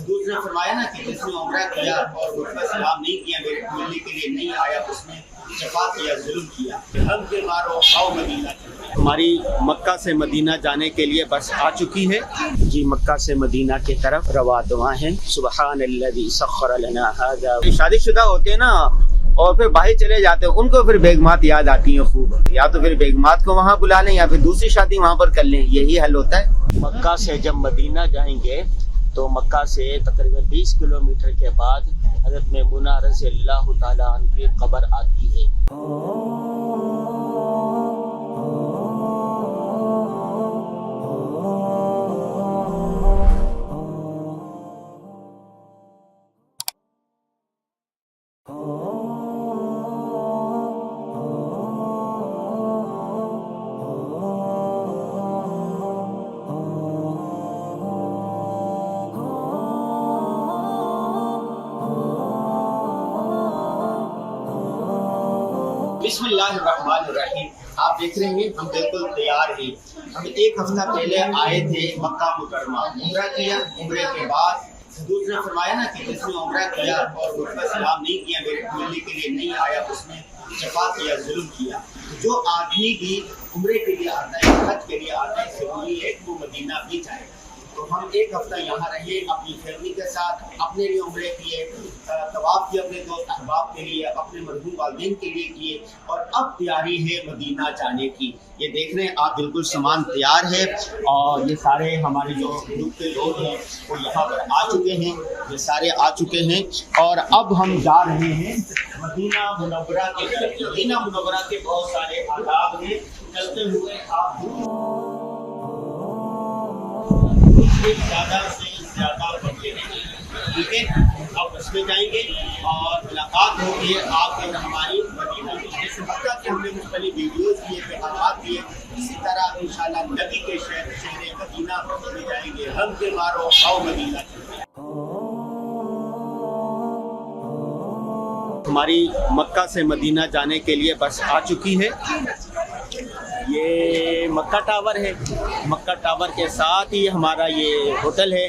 दूसरे ने फरमाया ना कि जिसने उम्रा किया और मुझ पर सलाम नहीं किया, मेरे मिलने के लिए नहीं आया, उसने जफा किया, जुल्म किया। हम के मारो आओ मदीना। हमारी मक्का से मदीना जाने के लिए बस आ चुकी है जी। मक्का से मदीना की तरफ रवा दवा है। सुबहानल्लज़ी सख्खर लना हाज़ा। शादीशुदा होते हैं ना और फिर बाहर चले जाते हैं, उनको फिर बेगमात याद आती है खूब। या तो फिर बेगमात को वहाँ बुला लें या फिर दूसरी शादी वहाँ पर कर लें, यही हल होता है। मक्का से जब मदीना जाएंगे तो मक्का से तकरीबन 20 किलोमीटर के बाद हज़रत मैमूना रज़ियल्लाहु ताला अन्हा की कब्र आती है। बिस्मिल्लाहिर्रहमानिर्रहीम। आप देख रहे हैं हम बिल्कुल तैयार हैं। हम एक हफ्ता पहले आए थे मक्का मुकरमा, उम्रा किया। उम्रे के बाद दूसरे ने फरमाया ना कि जिसने उम्रा किया और मुझ पर सलाम नहीं किया, मेरे मिलने के लिए नहीं आया, उसने जफा किया, जुल्म किया। जो आदमी भी उम्रे के लिए आता है, हज के लिए आता है, ज़रूरी है वो मदीना भी जाए। तो हम एक हफ्ता यहाँ रहे अपनी फैमिली के साथ, अपने लिए उम्रे किए, तवाफ किए अपने दोस्त अहबाब के लिए, अपने मरहूम वालिदैन के लिए किए, और अब तैयारी है मदीना जाने की। ये देख रहे हैं आप, बिल्कुल सामान तैयार है और ये सारे हमारे जो ग्रुप के लोग हैं वो यहाँ पर आ चुके हैं, ये सारे आ चुके हैं। और अब हम जा रहे हैं मदीना मुनव्वरा के तरफ। मदीना मुनव्वरा के बहुत सारे आदाब हैं, चलते हुए आप ज़्यादा से ज़्यादा बढ़ते रहेंगे, ठीक है। अब बस में जाएंगे और मुलाकात होगी आप और हमारी मदीना में। जैसे मक्का के हमने मुख्तलिफ वीडियोज़ किए, पैगामात दिए, इसी तरह इंशाल्लाह नबी के शहर मदीना में जाएंगे। हम के मारो आओ मदीना। हमारी मक्का से मदीना जाने के लिए बस आ चुकी है। ये मक्का टावर है, मक्का टावर के साथ ही हमारा ये होटल है।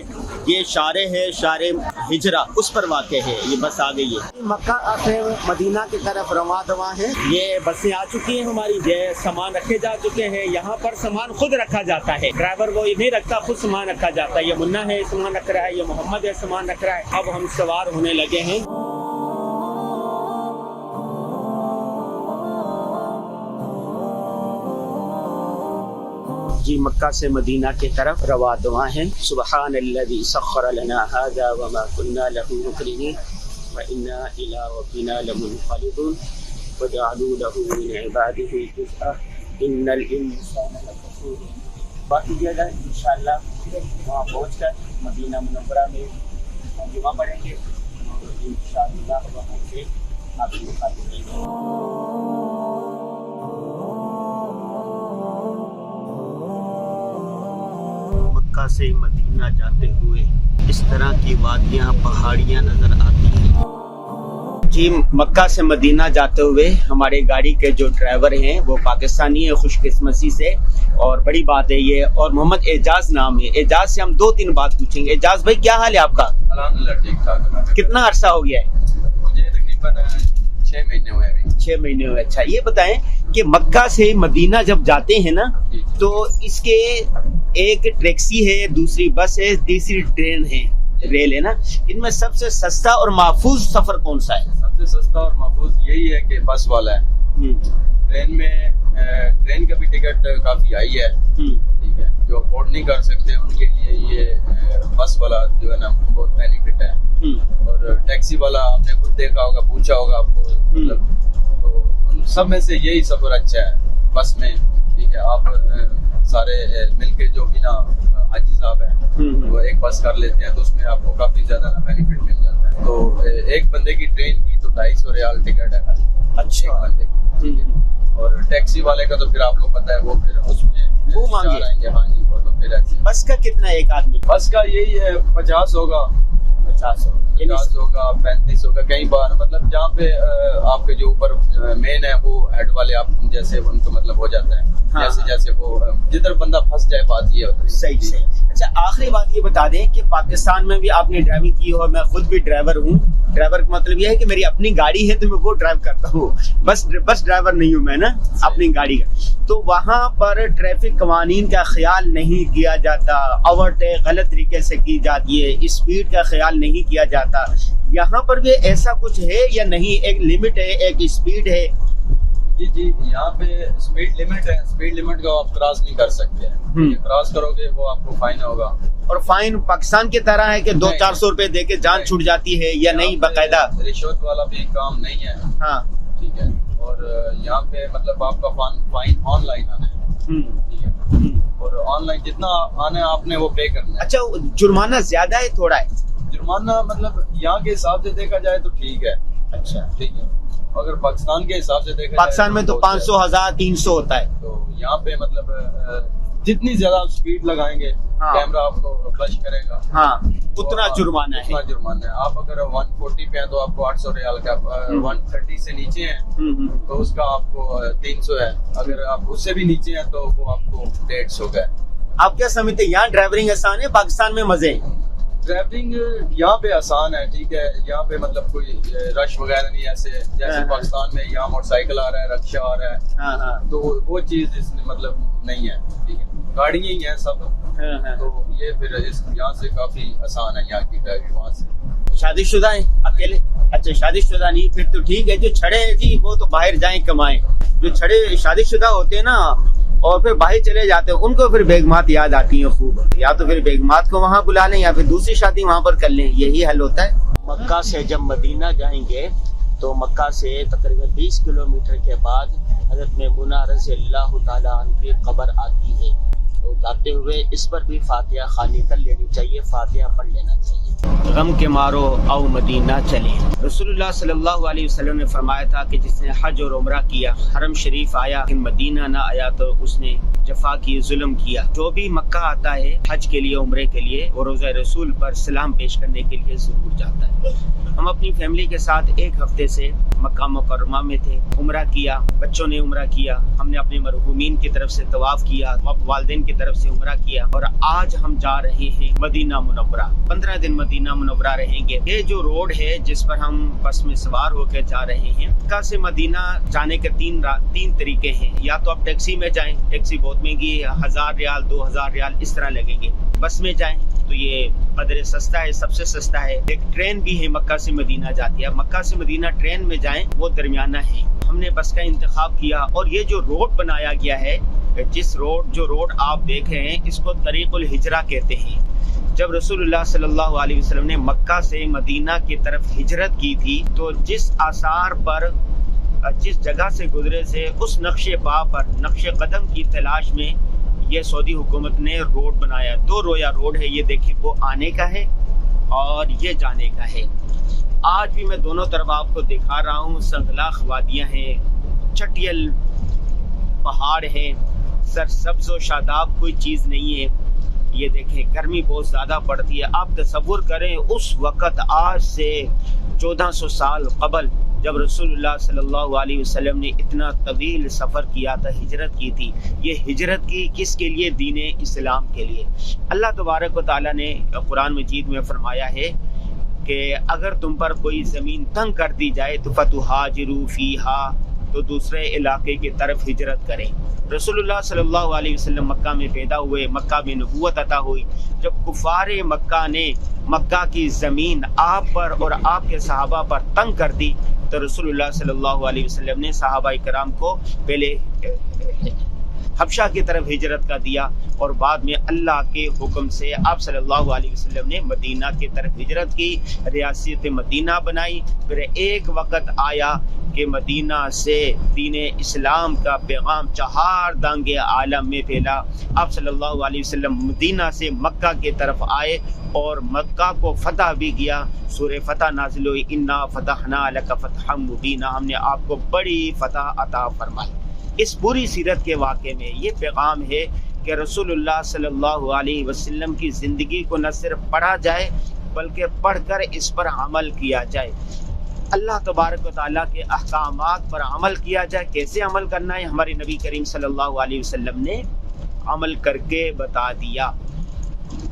ये शारे है, शारे हिजरा, उस पर वाक़े है। ये बस आ गई है। मक्का से मदीना की तरफ रवा दवा है। ये बसें आ चुकी हैं हमारी, ये सामान रखे जा चुके हैं। यहाँ पर सामान खुद रखा जाता है, ड्राइवर वो नहीं रखता, खुद सामान रखा जाता है। ये मुन्ना है सामान रख रहा है, ये मोहम्मद है सामान रख रहा है। अब हम सवार होने लगे हैं। जी मक्का से मदीना की तरफ रवा दवा है। सुबहानल्लज़ी सख्खर लना हाज़ा व मा कुन्ना लहू मुक़रिनीन व इन्ना इला रब्बिना लमुनक़लिबून व जअलू लहू मिन इबादिही जुज़'अ इन्नल इंसाना लकफूर। बाकी जगह इंशाअल्लाह वहाँ पहुँचकर मदीना मुनव्वरा में जुमा पढ़ेंगे और इंशाअल्लाह वहाँ से आपकी मुलाकात होगी। मक्का से मदीना जाते हुए इस तरह की वादियाँ, पहाड़ियाँ नजर आती हैं। जी मक्का से मदीना जाते हुए हमारे गाड़ी के जो ड्राइवर हैं वो पाकिस्तानी है, खुशकिस्मती से, और बड़ी बात है ये। और मोहम्मद एजाज नाम है। एजाज से हम 2-3 बात पूछेंगे। एजाज भाई क्या हाल है आपका? अल्हम्दुलिल्लाह ठीक ठाक। कितना अरसा हो गया है? मुझे तकरीबन 6 महीने हुए अभी। 6 महीने हुए। अच्छा ये बताएं कि मक्का से मदीना जब जाते हैं ना तो इसके एक टैक्सी है, दूसरी बस है, तीसरी ट्रेन है, रेल है ना, इनमें सबसे सस्ता और महफूज सफर कौन सा है? सबसे सस्ता और महफूज यही है कि बस वाला है। ट्रेन में ट्रेन का भी टिकट काफी हाई है, ठीक है। जो अफोर्ड नहीं कर सकते उनके लिए ये बस वाला जो है ना बहुत बेनिफिट है। और टैक्सी वाला आपने खुद देखा होगा, पूछा होगा आपको, तो सब में से यही सफर अच्छा है बस में, ठीक है। आप सारे मिलके जो भी ना हाजी साहब हैं वो एक बस कर लेते हैं तो उसमें आपको काफी ज्यादा बेनिफिट मिल जाता है। तो एक बंदे की ट्रेन की तो 250 रियाल टिकट है खाली, अच्छा बंदे की, ठीक है। और टैक्सी वाले का तो फिर आप लोग पता है वो फिर उसमें वो मांगेंगे। हाँ जी, वो तो फिर ऐसे। बस का कितना एक आदमी? बस का यही है 50 होगा। 50 होगा। 50 होगा, 35 होगा, कई बार मतलब जहाँ पे आपके जो ऊपर मेन है वो हेड वाले आप जैसे उनको मतलब हो जाता है। हाँ, जैसे हाँ। जैसे वो जिधर बंदा फंस जाए, बात ये होती है। सही सही। अच्छा, आखिरी बात ये बता दें कि पाकिस्तान में भी आपने ड्राइविंग की हो, मैं खुद भी ड्राइवर हूँ। ड्राइवर का मतलब ये है कि मेरी अपनी गाड़ी है तो मैं वो ड्राइव करता हूँ, बस ड्राइवर नहीं हूँ मैं ना, अपनी गाड़ी का। तो वहाँ पर ट्रैफिक कवानीन का ख्याल नहीं किया जाता, ओवरटेक गलत तरीके से की जाती है, स्पीड का ख्याल नहीं किया जाता। यहाँ पर भी ऐसा कुछ है या नहीं? एक लिमिट है, एक स्पीड है? जी जी, यहाँ पे स्पीड लिमिट है, स्पीड लिमिट को आप क्रॉस नहीं कर सकते हैं। क्रॉस करोगे वो आपको फाइन होगा। और फाइन पाकिस्तान की तरह है कि 200-400 रुपए दे के जान छूट जाती है या नहीं? बाकायदा रिश्वत वाला भी काम नहीं है। हाँ, ठीक है। और यहाँ पे मतलब आपका फाइन ऑनलाइन आना है। ठीक है। और ऑनलाइन जितना आना है आपने वो पे करना है। अच्छा, जुर्माना ज्यादा है थोड़ा है? जुर्माना मतलब यहाँ के हिसाब से देखा जाए तो ठीक है। अच्छा, ठीक है। अगर पाकिस्तान के हिसाब से देखा पाकिस्तान में तो 500, 1000, 300 होता है। तो यहाँ पे मतलब जितनी ज्यादा स्पीड लगाएंगे हाँ, कैमरा आपको फ्लश करेगा। हाँ, उतना जुर्माना है। उतना जुर्माना है। आप अगर 140 पे हैं तो आपको 800 रियाल का, 130 से नीचे हैं तो उसका आपको 300 है। अगर आप उससे भी नीचे हैं तो वो आपको 150 का है। आप क्या समझते हैं, यहाँ ड्राइवरिंग आसान है, पाकिस्तान में मजे हैं? ड्राइविंग यहाँ पे आसान है। ठीक है। यहाँ पे मतलब कोई रश वगैरह नहीं है ऐसे जैसे पाकिस्तान में। यहाँ मोटरसाइकिल आ रहा है, रक्षा आ रहा है। हाँ, हाँ। तो वो चीज इसमें मतलब नहीं है। ठीक है। गाड़ियाँ ही हैं सब। हाँ, हाँ। तो ये फिर यहाँ से काफी आसान है यहाँ की ड्राइविंग। वहाँ से शादीशुदा है अकेले? अच्छा, शादीशुदा नहीं, फिर तो ठीक है। जो छड़े हैं जी वो तो बाहर जाएं कमाएं। जो छड़े शादीशुदा होते हैं ना और फिर बाहर चले जाते हैं, उनको फिर बेगमात याद आती है खूब। या तो फिर बेगमात को वहाँ बुला लें या फिर दूसरी शादी वहाँ पर कर लें, यही हल होता है। मक्का से जब मदीना जाएंगे तो मक्का से तकरीबन 20 किलोमीटर के बाद हज़रत मैमूना रज़ियल्लाहु ताला अन्हा की कब्र आती है। तो जाते हुए इस पर भी फातिहा खानी कर लेनी चाहिए, फातिहा पढ़ लेना चाहिए। गम के मारो आओ मदीना चले। रसूलुल्लाह सल्लल्लाहु अलैहि वसल्लम ने फरमाया था कि जिसने हज और उम्रा किया, हरम शरीफ आया लेकिन मदीना ना आया तो उसने जफा की, जुल्म किया। जो भी मक्का आता है हज के लिए, उम्रे के लिए, वो रोज़ा रसूल पर सलाम पेश करने के लिए जरूर जाता है। हम अपनी फैमिली के साथ एक हफ्ते से मक्का मुकर्रमा में थे, उम्रा किया, बच्चों ने उम्रा किया, हमने अपने मरहूमीन की तरफ से तवाफ किया, वालिदैन की तरफ से उम्रा किया और आज हम जा रहे हैं मदीना मुनव्वरा। 15 दिन मदीना मुनव्वरा रहेंगे। ये जो रोड है जिस पर हम बस में सवार होकर जा रहे हैं, मक्का से मदीना जाने के तीन तरीके हैं। या तो आप टैक्सी में जाएं, टैक्सी बहुत महंगी है, 1000 रियाल 2000 रियाल इस तरह लगेंगे। बस में जाएं तो ये कदर सस्ता है, सबसे सस्ता है। एक ट्रेन भी है मक्का से मदीना जाती है। मक्का से मदीना ट्रेन में जाएं वो दरमियाना है। हमने बस का इंतखाब किया और ये जो रोड बनाया गया है, जो रोड आप देख रहे हैं, इसको तरीकुल हिजरा कहते हैं। जब रसूलुल्लाह सल्लल्लाहु अलैहि वसल्लम ने मक्का से मदीना की तरफ हिजरत की थी तो जिस आसार पर, जिस जगह से गुजरे थे, उस नक्शे पा पर, नक्शे कदम की तलाश में ये सऊदी हुकूमत ने रोड बनाया। 2 रोया रोड है, ये देखें, वो आने का है और ये जाने का है। आज भी मैं दोनों तरफ आपको दिखा रहा हूँ। संगलाख वादियाँ हैं, चटियल पहाड़ हैं, सरसब्ज़ व शादाब कोई चीज़ नहीं है। ये देखें, गर्मी बहुत ज़्यादा पड़ती है। आप तसव्वुर करें उस वक़्त, आज से 1400 साल कबल, जब रसूलुल्लाह सल्लल्लाहु अलैहि वसल्लम ने इतना तवील सफ़र किया था, हिजरत की थी। ये हिजरत की किसके लिए? दीन इस्लाम के लिए। अल्लाह तबारक व तआला ने कुरान मजीद में फरमाया है कि अगर तुम पर कोई ज़मीन तंग कर दी जाए तो फतुहाजिरू फीहा, तो दूसरे इलाके की तरफ हिजरत करें। रसूलुल्लाह सल्लल्लाहु अलैहि वसल्लम मक्का में पैदा हुए, मक्का में नबूवत अता हुई। जब कुफारे मक्का ने मक्का की ज़मीन आप पर और आपके सहाबा पर तंग कर दी तो रसूलुल्लाह सल्लल्लाहु अलैहि वसल्लम ने सहाबा इकराम को पहले हबशा की तरफ हिजरत का दिया और बाद में अल्लाह के हुक्म से आप सल्लल्लाहु अलैहि वसल्लम ने मदीना की तरफ हिजरत की, रियासत मदीना बनाई। फिर एक वक़्त आया कि मदीना से दीन इस्लाम का पैगाम 4 दांगे आलम में फैला। आप सल्लल्लाहु अलैहि वसल्लम मदीना से मक्का की तरफ आए और मक्का को फतह भी किया। सूरह फतह नाज़िल हुई, इन्ना फतहना लका फतहम मुबीना, हमने आपको बड़ी फतह अता फरमाई। इस पूरी सीरत के वाक़े में ये पैगाम है कि रसूलुल्लाह सल्लल्लाहु अलैहि वसल्लम की ज़िंदगी को न सिर्फ पढ़ा जाए बल्कि पढ़कर इस पर अमल किया जाए। अल्लाह तबारक व तआला के अहकामात पर अमल किया जाए। कैसे अमल करना है हमारे नबी करीम सल्लल्लाहु अलैहि वसल्लम ने अमल करके बता दिया।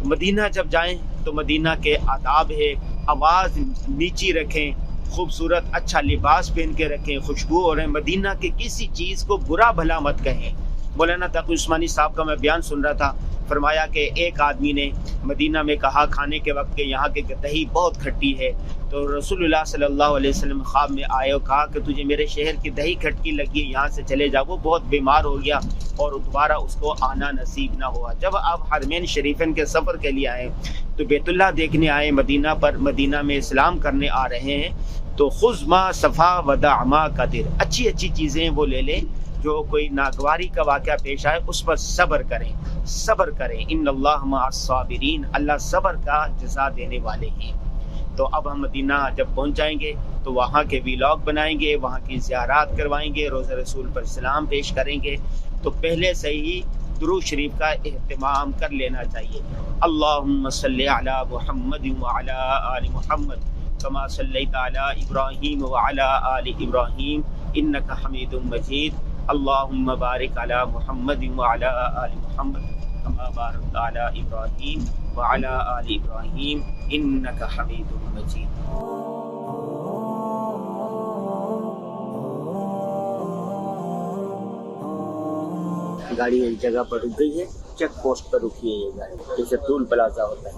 मदीना जब जाएं तो मदीना के आदाब है, आवाज़ नीची रखें, खूबसूरत अच्छा लिबास पहन के रखें, खुशबू और मदीना के किसी चीज़ को बुरा भला मत कहें। मौलाना तकी उस्मानी साहब का मैं बयान सुन रहा था, फरमाया कि एक आदमी ने मदीना में कहा खाने के वक्त के यहाँ के दही बहुत खट्टी है, तो रसूलुल्लाह सल्लल्लाहु अलैहि वसल्लम ख्वाब में आए और कहा कि तुझे मेरे शहर की दही खट्टी लगी है, यहाँ से चले जा। वो बहुत बीमार हो गया और दोबारा उसको आना नसीब ना हुआ। जब आप हरमैन शरीफन के सफ़र के लिए आए तो बैतुल्लाह देखने आए, मदीना में इस्लाम करने आ रहे हैं, तो खुज़मा सफ़ा वदामा कदिर, अच्छी अच्छी चीज़ें वो ले लें। जो कोई नागवारी का वाक़या पेश आए उस पर सब्र करें। इन्नल्लाह मअस-साबिरीन, अल्लाह सब्र का जज़ा देने वाले हैं। तो अब हम मदीना जब पहुंच जाएंगे तो वहाँ के व्लॉग बनाएंगे, वहाँ की ज़ियारत करवाएंगे, रोज़ा रसूल पर सलाम पेश करेंगे। तो पहले से ही दुरूद शरीफ का एहतमाम कर लेना चाहिए। अल्लाहुम्मा सल्लि अला मुहम्मद व अला आलि मुहम्मद कमा सल्लैता अला इब्राहीम व अला आलि इब्राहीम इन्नका हमीदुम मजीद। अल्लाहुम्मा बारिक अला मुहम्मद व अला आलि मुहम्मद कमा बारकता अला इब्राहीम व अला आलि इब्राहीम इन्नका हमीदुम मजीद। गाड़ी एक जगह पर रुक गई है, चेक पोस्ट पर रुकी है ये गाड़ी, जैसे टोल प्लाजा होता है।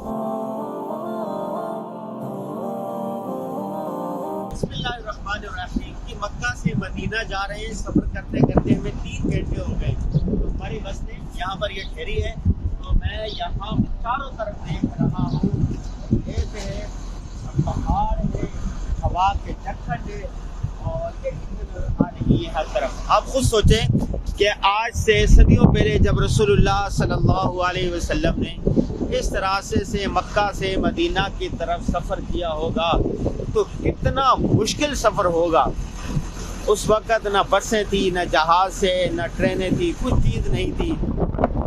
बिस्मिल्लाहिर्रहमानिर्रहीम कि मक्का से मदीना जा रहे हैं, सफ़र करते करते हमें 3 घंटे हो गए। तो हमारी बस ने यहाँ पर ये ठहरी है, तो मैं यहाँ चारों तरफ देख रहा हूँ, खेत है, पहाड़ है, हवा के झटखट है और एक नज़र आ रही है हर तरफ। आप खुद सोचें कि आज से सदियों पहले जब रसूलुल्लाह सल्लल्लाहु अलैहि वसल्लम ने इस रास्ते से मक्का से मदीना की तरफ सफ़र किया होगा तो कितना मुश्किल सफ़र होगा। उस वक़्त ना बसें थी, ना जहाज़ से, ना ट्रेनें थी, कुछ चीज़ नहीं थी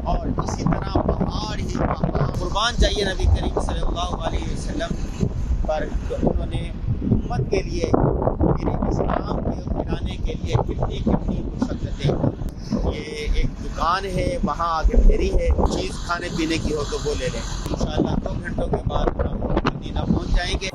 और इसी तरह पहाड़ ही पहाड़। कुर्बान चाहिए नबी करीम सल्लल्लाहु अलैहि वसल्लम पर, तो उन्होंने उम्मत के लिए, मेरे इस्लाम को गिराने के लिए कितनी मुशक्क़तें। ये एक दुकान है, वहाँ आगे फेरी है, चीज़ खाने पीने की हो तो वो ले लें। इंशाअल्लाह 2 घंटों के बाद हम मदीना पहुँच जाएंगे